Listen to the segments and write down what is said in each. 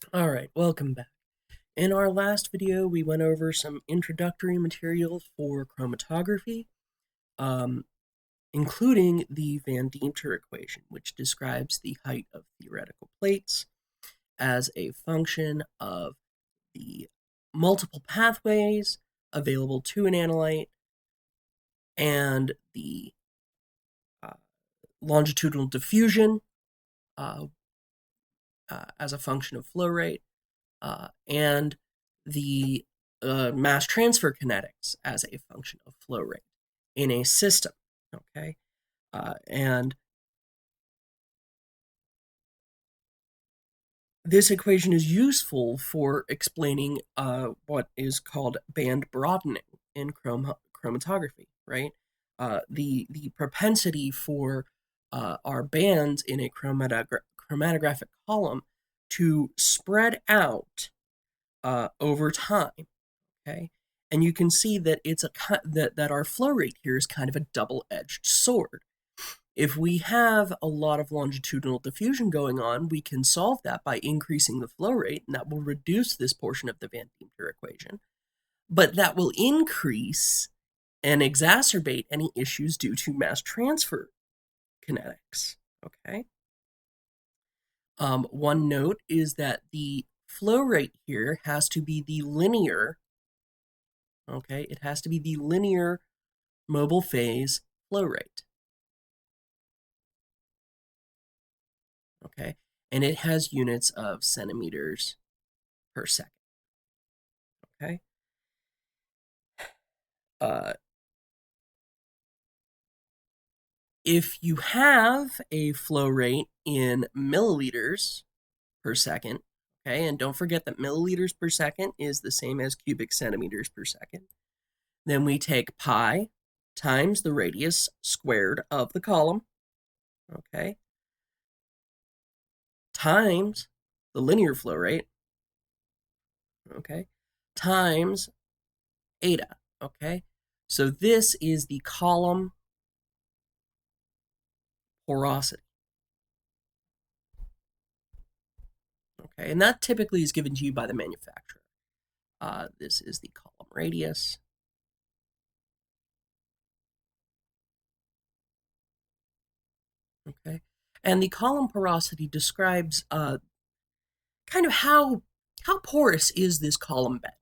All right, welcome back. In our last video, we went over some introductory material for chromatography, um, including the Van Deemter equation, which describes the height of theoretical plates as a function of the multiple pathways available to an analyte and the uh, longitudinal diffusion uh, as a function of flow rate, and the mass transfer kinetics as a function of flow rate in a system. Okay, and this equation is useful for explaining what is called band broadening in chromatography. Right, the propensity for our bands in a chromatographic column to spread out over time. Okay, and you can see that that our flow rate here is kind of a double-edged sword. If we have a lot of longitudinal diffusion going on, we can solve that by increasing the flow rate, and that will reduce this portion of the Van Deemter equation. But that will increase and exacerbate any issues due to mass transfer kinetics. Okay. One note is that the flow rate here has to be the linear. Okay, it has to be the linear mobile phase flow rate. Okay, and it has units of centimeters per second. Okay, uh, if you have a flow rate in milliliters per second, okay, and don't forget that milliliters per second is the same as cubic centimeters per second, then we take pi times the radius squared of the column, okay, times the linear flow rate, okay, times eta, okay? So this is the column porosity, okay? And that typically is given to you by the manufacturer. This is the column radius. Okay, and the column porosity describes kind of how porous is this column bed,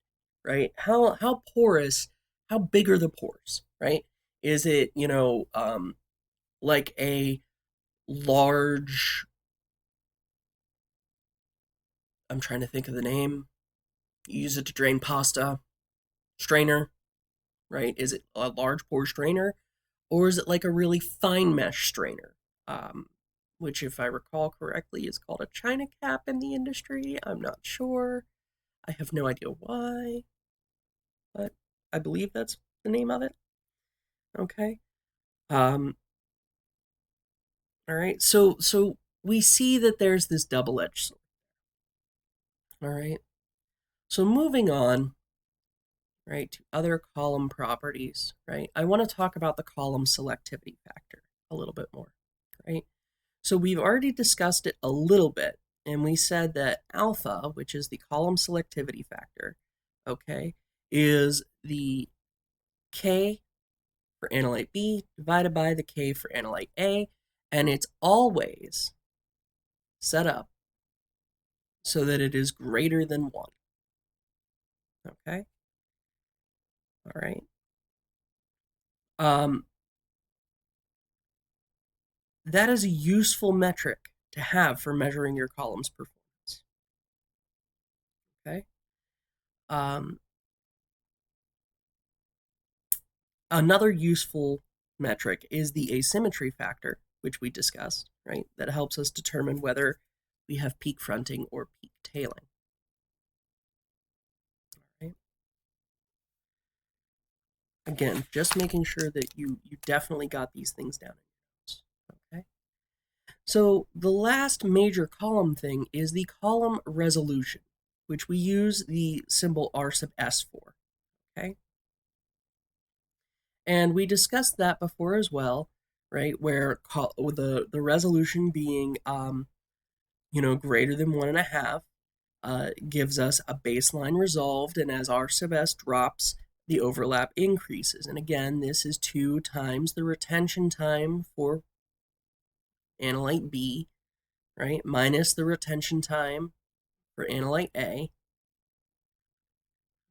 right? How porous, how big are the pores, right? Is it like a large? I'm trying to think of the name. You use it to drain pasta, strainer, right? Is it a large pore strainer, or is it like a really fine mesh strainer? Um, which, if I recall correctly, is called a China cap in the industry. I'm not sure. I have no idea why, but I believe that's the name of it. Okay. Um, all right. So we see that there's this double-edged sword. All right. So moving on, right, to other column properties, right? I want to talk about the column selectivity factor a little bit more, right? So we've already discussed it a little bit, and we said that alpha, which is the column selectivity factor, okay, is the K for analyte B divided by the K for analyte A, and it's always set up so that it is greater than 1. Okay? All right. Um, that is a useful metric to have for measuring your column's performance. Okay? Um, Another useful metric is the asymmetry factor, which we discussed, right? That helps us determine whether we have peak fronting or peak tailing. Right? Again, just making sure that you definitely got these things down in your notes. Okay. So the last major column thing is the column resolution, which we use the symbol R sub S for. Okay. And we discussed that before as well, right? Where the resolution being greater than 1.5, gives us a baseline resolved, and as R sub S drops, the overlap increases. And again, this is 2 times the retention time for analyte B, right, minus the retention time for analyte A,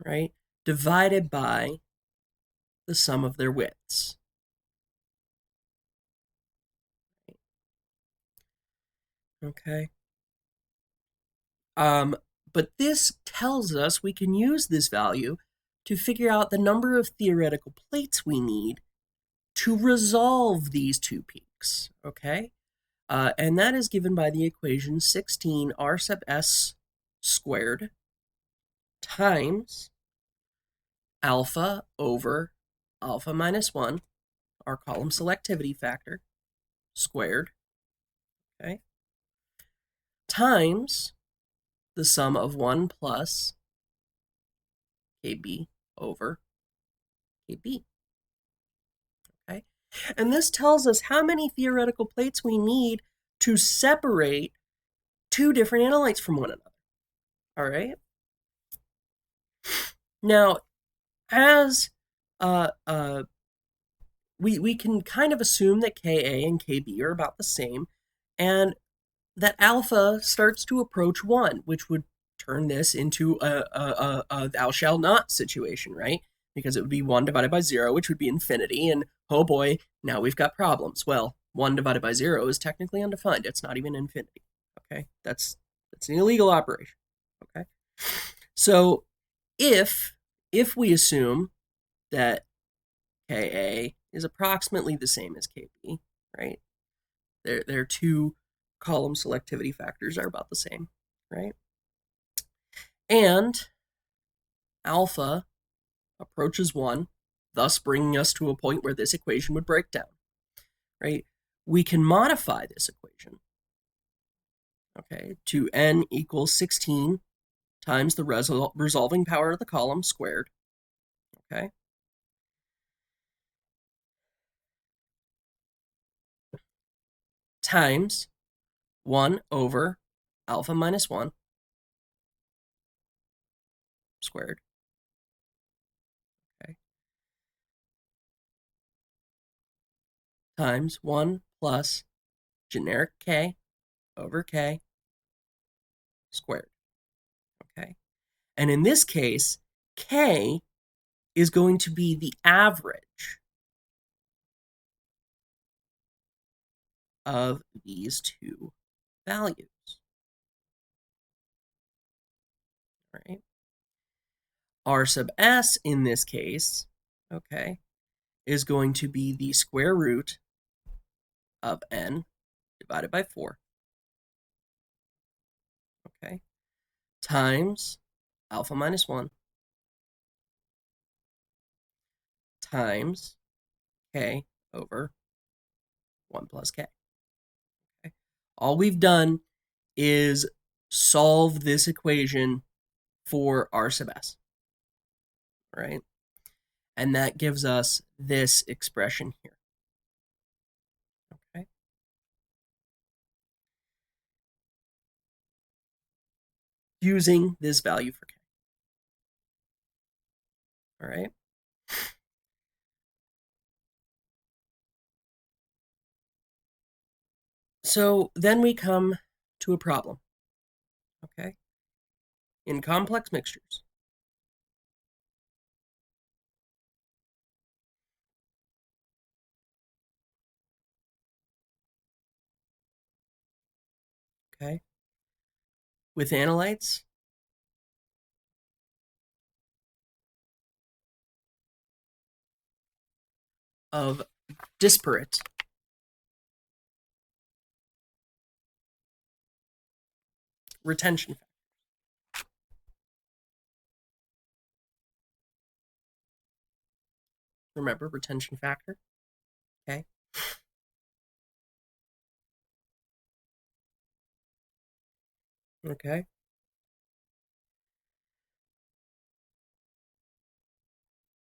right, divided by the sum of their widths. Okay. But this tells us we can use this value to figure out the number of theoretical plates we need to resolve these two peaks, okay? And that is given by the equation 16 R sub S squared times alpha over alpha minus 1, our column selectivity factor, squared, okay, times the sum of 1 plus KB over KB, okay? And this tells us how many theoretical plates we need to separate two different analytes from one another, all right? Now, as we can kind of assume that Ka and Kb are about the same, and that alpha starts to approach 1, which would turn this into a thou shalt not situation, right? Because it would be 1 divided by 0, which would be infinity, and oh boy, now we've got problems. Well, 1 divided by 0 is technically undefined. It's not even infinity, okay? That's an illegal operation, okay? So if we assume that Ka is approximately the same as Kb, right? Their two column selectivity factors are about the same, right? And alpha approaches 1, thus bringing us to a point where this equation would break down, right? We can modify this equation, okay, to n equals 16 times the resolving power of the column squared, okay? Times 1 over alpha minus 1 squared, okay? Times 1 plus generic K over K squared, okay? And in this case, K is going to be the average of these two values, right? R sub S in this case, okay, is going to be the square root of n divided by 4, okay, times alpha minus 1 times K over 1 plus K. Okay? All we've done is solve this equation for R sub S, right? And that gives us this expression here, okay? Using this value for K, all right? So then we come to a problem, okay? In complex mixtures, okay? With analytes, of disparate retention factor. Remember retention factor, okay? Okay.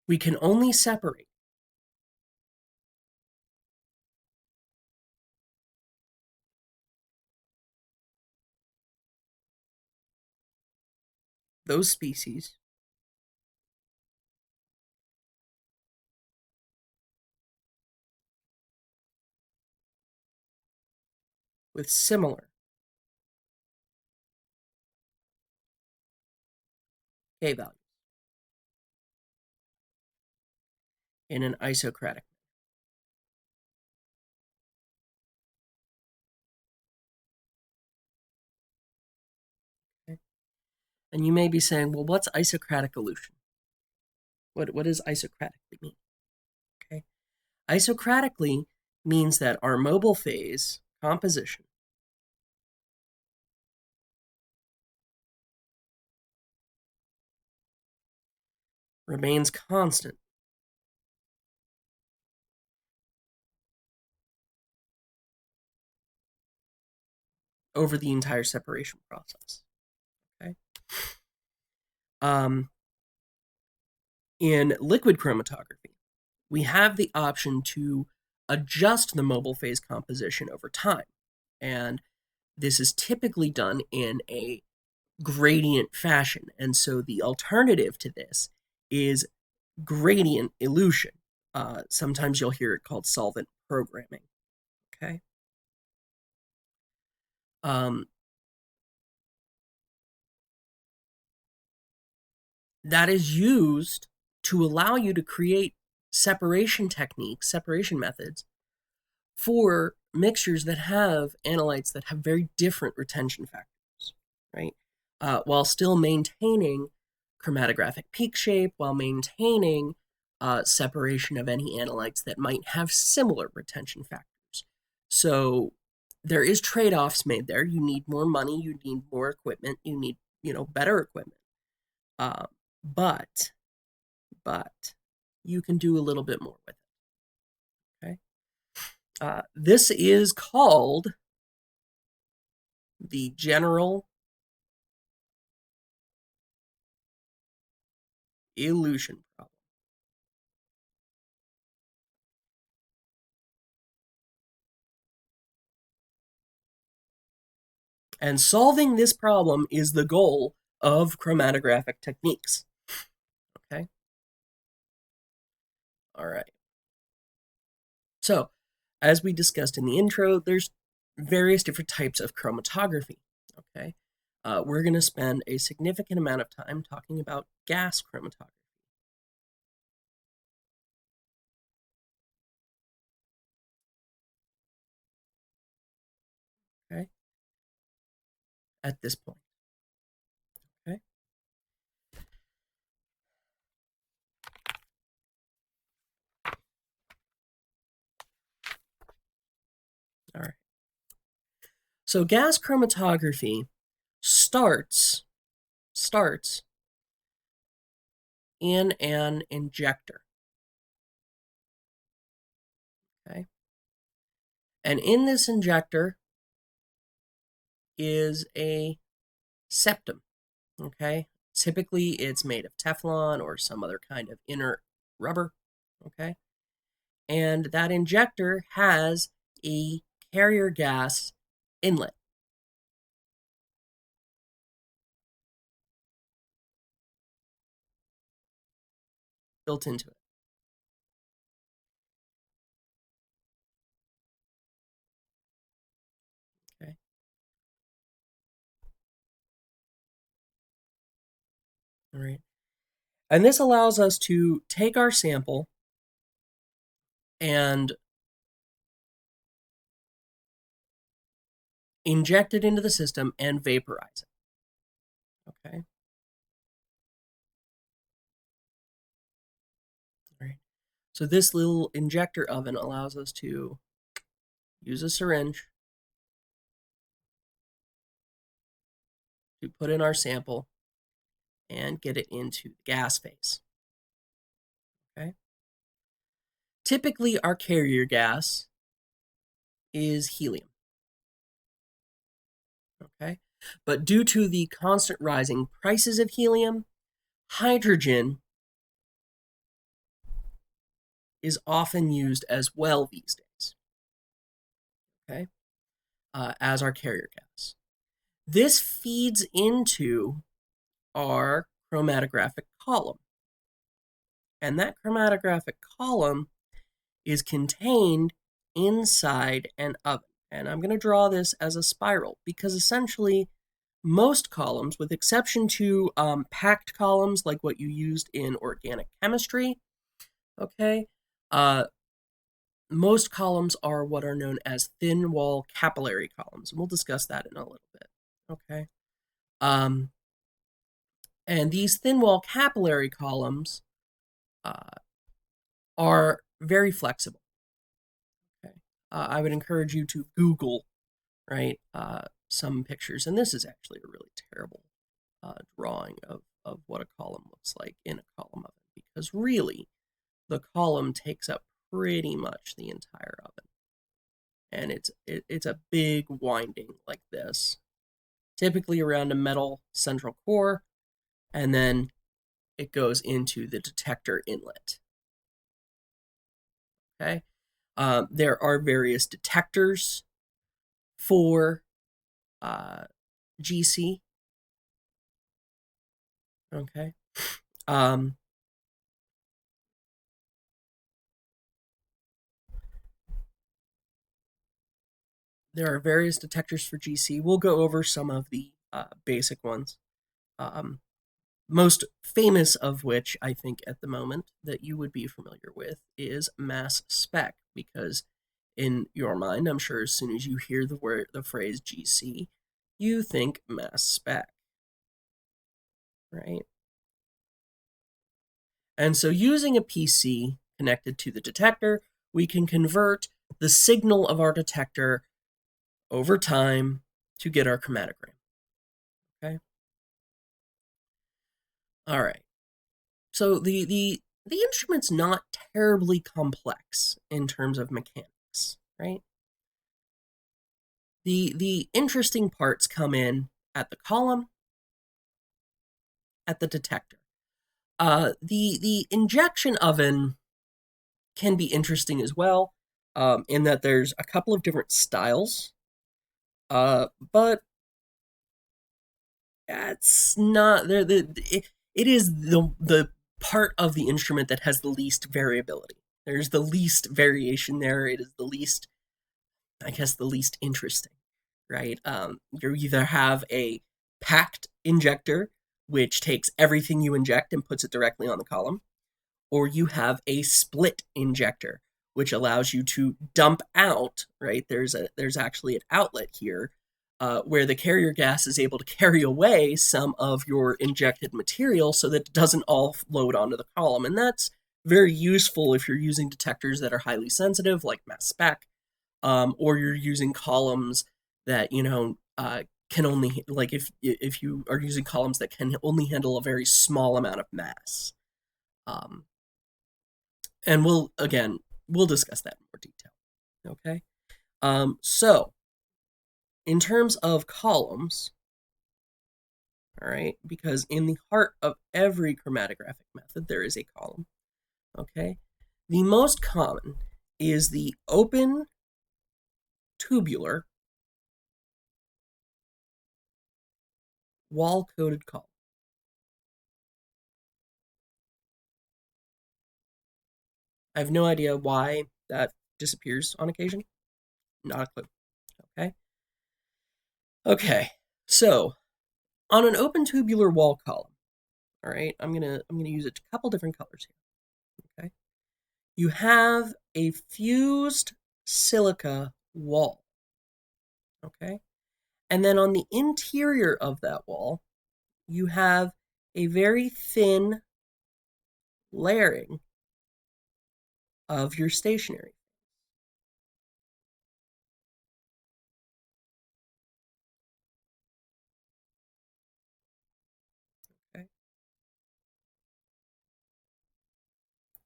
We can only separate those species with similar K values in an isocratic. Okay? And you may be saying, well, what's isocratic elution? What does isocratically mean? Okay. Isocratically means that our mobile phase composition remains constant over the entire separation process. Okay. In liquid chromatography, we have the option to adjust the mobile phase composition over time. And this is typically done in a gradient fashion. And so the alternative to this is gradient elution. Sometimes you'll hear it called solvent programming. Okay. That is used to allow you to create separation techniques, separation methods for mixtures that have analytes that have very different retention factors, right? While still maintaining chromatographic peak shape, while maintaining separation of any analytes that might have similar retention factors. So there is trade-offs made there. You need more money, you need more equipment, you need, better equipment. But you can do a little bit more with it. Okay. This is called the general elution problem. And solving this problem is the goal of chromatographic techniques. Okay. All right. So, as we discussed in the intro, there's various different types of chromatography. Okay. We're going to spend a significant amount of time talking about gas chromatography. Okay. At this point. Okay. All right. So gas chromatography starts in an injector. Okay. And in this injector is a septum. Okay. Typically it's made of Teflon or some other kind of inert rubber. Okay. And that injector has a carrier gas inlet built into it. Okay. All right. And this allows us to take our sample and inject it into the system and vaporize it. Okay. All right. So this little injector oven allows us to use a syringe to put in our sample and get it into the gas phase. Okay. Typically, our carrier gas is helium. Okay. But due to the constant rising prices of helium, hydrogen is often used as well these days. Okay. As our carrier gas. This feeds into our chromatographic column. And that chromatographic column is contained inside an oven. And I'm going to draw this as a spiral because essentially most columns, with exception to packed columns like what you used in organic chemistry, okay, most columns are what are known as thin wall capillary columns. And we'll discuss that in a little bit, okay? And these thin wall capillary columns are very flexible. Okay, I would encourage you to Google, right, some pictures, and this is actually a really terrible drawing of what a column looks like in a column oven, because really, the column takes up pretty much the entire oven, and it's a big winding like this, typically around a metal central core, and then it goes into the detector inlet. Okay, there are various detectors for GC. Okay, there are various detectors for GC. We'll go over some of the basic ones. Most famous of which, I think, at the moment, that you would be familiar with is mass spec, because in your mind, I'm sure as soon as you hear the phrase GC, you think mass spec, right? And so using a PC connected to the detector, we can convert the signal of our detector over time to get our chromatogram, okay? All right. So the instrument's not terribly complex in terms of mechanics, right? The interesting parts come in at the column, at the detector. The injection oven can be interesting as well, in that there's a couple of different styles, but that's not it is the part of the instrument that has the least variability. There's the least variation there. It is the least, I guess, the least interesting, right? You either have a packed injector, which takes everything you inject and puts it directly on the column, or you have a split injector, which allows you to dump out, right? There's actually an outlet here where the carrier gas is able to carry away some of your injected material so that it doesn't all load onto the column. And that's very useful if you're using detectors that are highly sensitive, like mass spec, or you're using columns that, can only, like if you are using columns that can only handle a very small amount of mass. And we'll discuss that in more detail. Okay. So in terms of columns, all right, because in the heart of every chromatographic method, there is a column. Okay. The most common is the open tubular wall-coated column. I have no idea why that disappears on occasion. Not a clue. Okay. Okay. So on an open tubular wall column, all right, I'm gonna use a couple different colors here. Okay. You have a fused silica wall. Okay. And then on the interior of that wall, you have a very thin layering of your stationary. Okay.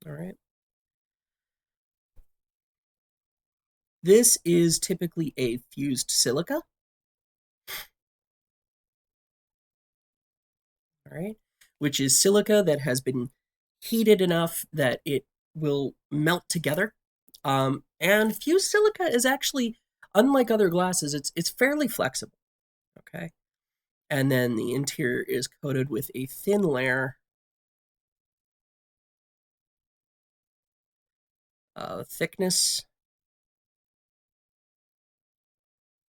All right. This is typically a fused silica. All right. Which is silica that has been heated enough that it will melt together. And fused silica is actually, unlike other glasses, it's fairly flexible. Okay. And then the interior is coated with a thin layer of thickness.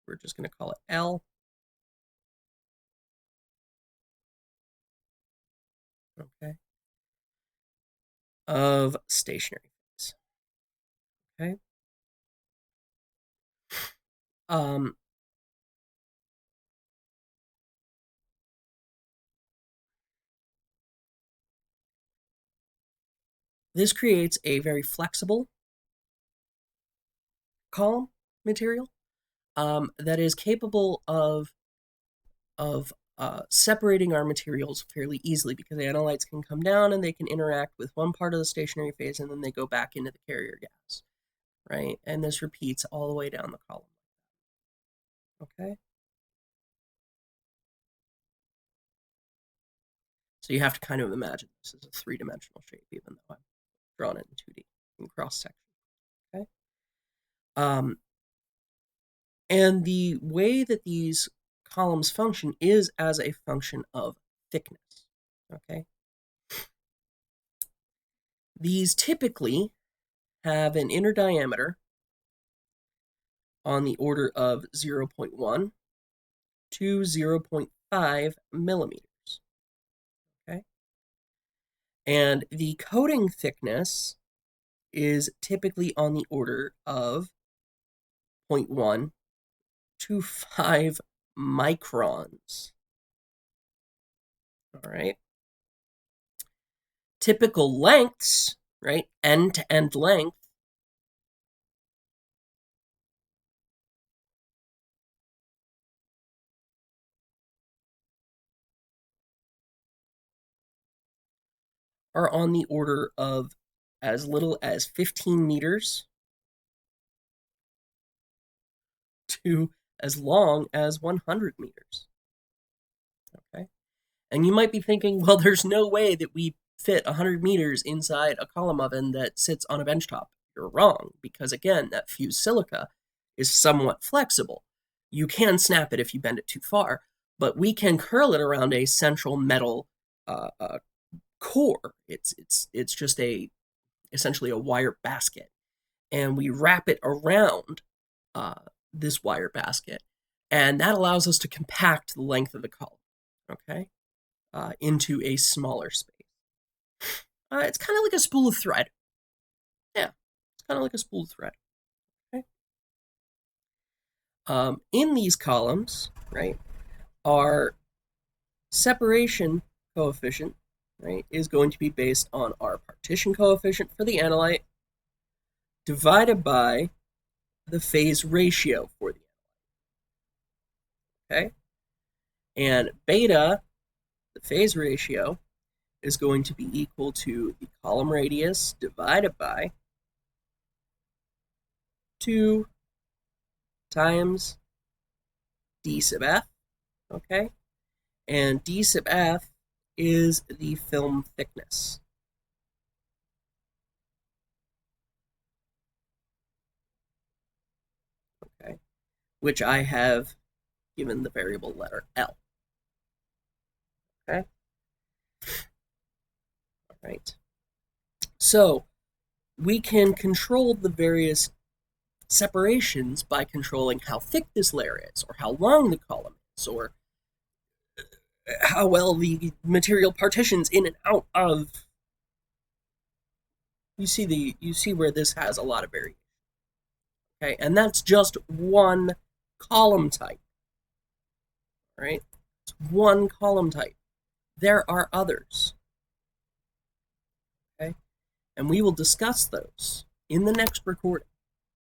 We're just going to call it L. Okay. Of stationary phase. Okay. This creates a very flexible column material that is capable of separating our materials fairly easily, because the analytes can come down and they can interact with one part of the stationary phase and then they go back into the carrier gas, right? And this repeats all the way down the column. Okay. So you have to kind of imagine this as a three-dimensional shape, even though I've drawn it in 2D in cross section. Okay. And the way that these columns function is as a function of thickness. Okay. These typically have an inner diameter on the order of 0.1 to 0.5 millimeters. Okay. And the coating thickness is typically on the order of 0.1 to 5 microns. All right. Typical lengths, right, end-to-end length, are on the order of as little as 15 meters to as long as 100 meters. Okay. And you might be thinking, well, there's no way that we fit 100 meters inside a column oven that sits on a benchtop. You're wrong, because again, that fused silica is somewhat flexible. You can snap it if you bend it too far, but we can curl it around a central metal core. It's just essentially a wire basket, and we wrap it around this wire basket, and that allows us to compact the length of the column. Okay. Into a smaller space. It's kind of like a spool of thread. Yeah, it's kind of like a spool of thread. Okay. In these columns, right, our separation coefficient, right, is going to be based on our partition coefficient for the analyte divided by the phase ratio for the analyte. Okay. And beta, the phase ratio, is going to be equal to the column radius divided by 2 times d sub f, okay? And d sub f is the film thickness. Okay, which I have given the variable letter L. Okay? All right. So we can control the various separations by controlling how thick this layer is, or how long the column is, or how well the material partitions in and out of. You see where this has a lot of variation. Okay, and that's just one column type. Right? It's one column type. There are others. Okay? And we will discuss those in the next recording.